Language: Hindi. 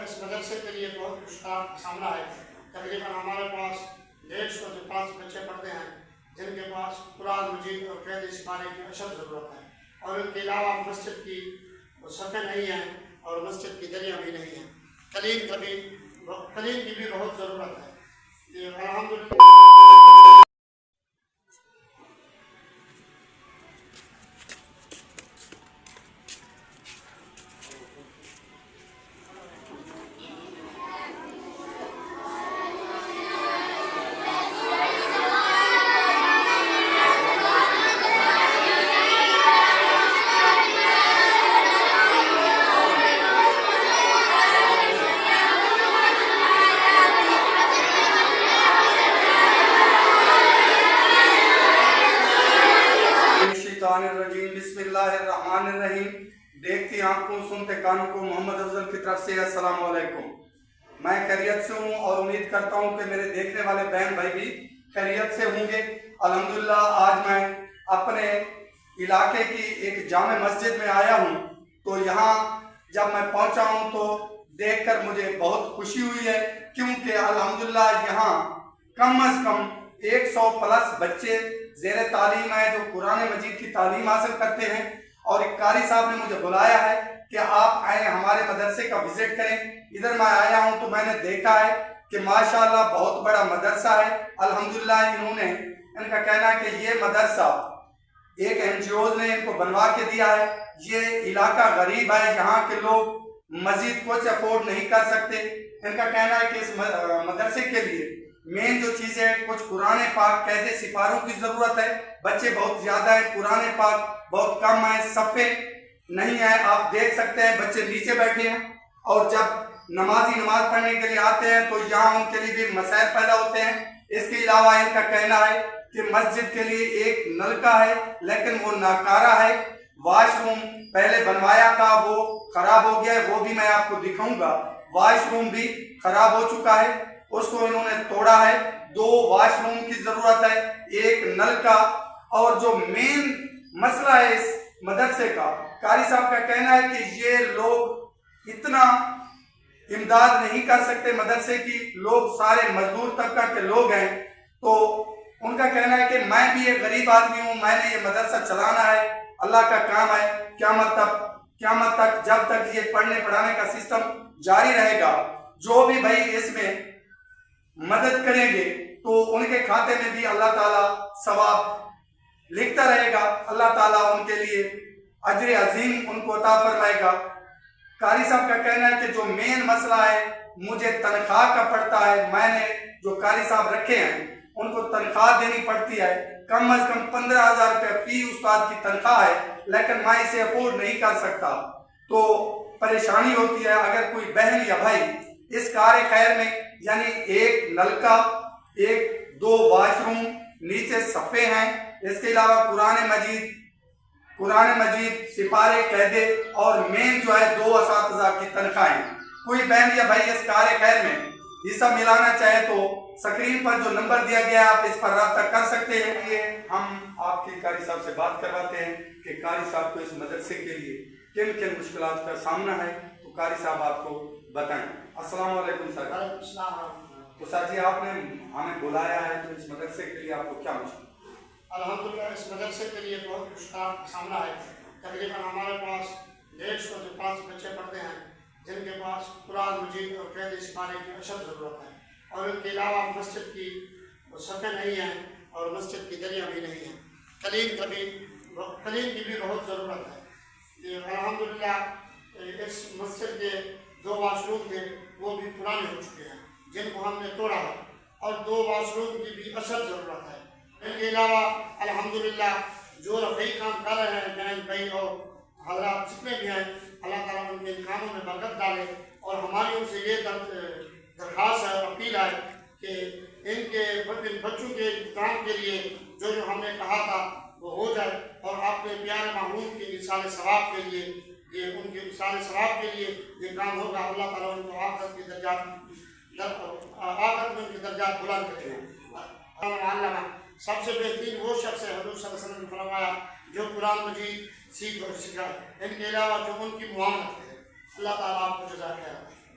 इस मदरसे के लिए बहुत मुश्किल का सामना है। तकरीबन हमारे पास 150 से 5 बच्चे पढ़ते हैं जिनके पास कुरान मजीद और कैद सिखाने की अशद ज़रूरत है, और इनके अलावा मस्जिद की सफ़े नहीं हैं और मस्जिद की दरिया भी नहीं हैं। कलीन की भी बहुत ज़रूरत है। ये अल्हम्दुलिल्लाह बिस्मिल्लाहिर्रहमानिर्रहीम। देखती आंखों सुनते कानों को मोहम्मद अफजल की तरफ से अस्सलाम वालेकुम। मैं खैरियत से हूँ और उम्मीद करता हूँ कि मेरे देखने वाले बहन भाई भी खैरियत से होंगे। अल्हम्दुलिल्लाह आज मैं अपने इलाके की एक जामे मस्जिद में आया हूँ, तो यहाँ जब मैं पहुँचा हूँ तो देखकर मुझे बहुत खुशी हुई है, क्योंकि अल्हम्दुलिल्लाह यहाँ कम अज़ कम 100 प्लस बच्चे ज़ेर तालीम है जो कुरान मजीद की तालीम हासिल करते हैं। और एक कारी साहब ने मुझे बुलाया है कि आप आए हमारे मदरसे का विजिट करें। इधर मैं आया हूं तो मैंने देखा है कि माशाल्लाह बहुत बड़ा मदरसा है। अल्हम्दुलिल्लाह इनका कहना है कि ये मदरसा एक NGOs ने इनको बनवा के दिया है। ये इलाका गरीब है, यहाँ के लोग मस्जिद कुछ अफोर्ड नहीं कर सकते। इनका कहना है कि इस मदरसे के लिए मेन जो चीज़ है, कुछ कुरान पाक कहते सिपारों की ज़रूरत है। बच्चे बहुत ज़्यादा है, कुरान पाक बहुत कम है, सफ़े नहीं है। आप देख सकते हैं बच्चे नीचे बैठे हैं, और जब नमाज पढ़ने के लिए आते हैं तो यहाँ उनके लिए भी मसाइल पैदा होते हैं। इसके अलावा इनका कहना है कि मस्जिद के लिए एक नलका है लेकिन वो नाकारा है। वॉशरूम पहले बनवाया था, वो खराब हो गया है, वो भी मैं आपको दिखाऊंगा। वॉशरूम भी खराब हो चुका है, उसको इन्होंने तोड़ा है। 2 वॉशरूम की जरूरत है, एक नल का। और जो मेन मसला है इस मदरसे का, कारी साहब का कहना है कि ये लोग इतना इमदाद नहीं कर सकते मदरसे की, लोग सारे मजदूर तबका के लोग हैं। तो उनका कहना है कि मैं भी एक गरीब आदमी हूँ, मैंने ये मदरसा चलाना है, अल्लाह का काम है। क़यामत तक जब तक ये पढ़ने पढ़ाने का सिस्टम जारी रहेगा, जो भी भाई इसमें मदद करेंगे तो उनके खाते में भी अल्लाह ताला सवाब लिखता रहेगा। अल्लाह ताला उनके लिए अजर अजीम उनको अता फरमाएगा। कारी साहब का कहना है कि जो मेन मसला है, मुझे तनख्वाह का पड़ता है। मैंने जो कारी साहब रखे हैं उनको तनख्वाह देनी पड़ती है, कम अज कम 15,000 रुपये फी उस्ताद की तनख्वाह है, लेकिन मैं इसे अफोर्ड नहीं कर सकता। तो परेशानी होती है। अगर कोई बहन या भाई इस कार्य खैर में, यानी एक नलका, 1-2 वॉशरूम, नीचे सफ़े हैं, इसके अलावा कुरान मजीद सिपारे कहदे और मेन जो है 2 असातिज़ा की तनख्वाहें। कोई बहन या भाई इस कार्य खैर में हिस्सा मिलाना चाहे तो स्क्रीन पर जो नंबर दिया गया है आप इस पर रब्ता कर सकते हैं। ये हम आपके कारी साहब से बात करवाते हैं कि कारी साहब को इस मदरसे के लिए किन किन मुश्किलात का सामना है, तो कारी साहब आपको बताएं। अस्सलाम वालेकुम सर। तो सर जी, आपने हमें बुलाया है, तो इस मदरसे के लिए आपको क्या मुश्किल? अल्हम्दुलिल्लाह इस मदरसे के लिए बहुत मुश्किल का सामना है। तकरीबन हमारे पास 150 से 5 बच्चे पढ़ते हैं जिनके पास कुरान मजीद और कैद सिखाने की अशद ज़रूरत है, और इनके अलावा मस्जिद की सफ़े नहीं हैं और मस्जिद की दरिया भी नहीं हैं। कलीन की भी बहुत ज़रूरत है। ये अल्हम्दुलिल्लाह इस मस्जिद के 2 वॉशरूम थे, वो भी पुराने हो चुके हैं जिनको हमने तोड़ा है, और 2 वॉशरूम की भी अशद ज़रूरत है। इनके अलावा अल्हम्दुलिल्लाह जो रफ़ी काम कर रहे हैं, बहन भाई और हज़रात जितने भी हैं, अल्लाह ताला उनके कामों में बरकत डाले। और हमारी उनसे ये दरख्वास्त है और अपील है कि इनके बच्चों के काम के लिए जो हमने कहा था वो हो जाए, और अपने प्यारे महबूब के इरसाल सवाब के लिए, ये उनके इरसाल सवाब के लिए ये काम होगा। अल्लाह ताला उनको आखिरत में उनके दर्जात बुलंद करेगा। सबसे बेहतरीन वो शख्स है, हुज़ूर सल्लल्लाहु अलैहि वसल्लम ने फरमाया, जो कुरान मजीद सीख और सिखाए। इनके अलावा जो उनकी मुआमलत है, अल्लाह ताला आपको जज़ा खैर।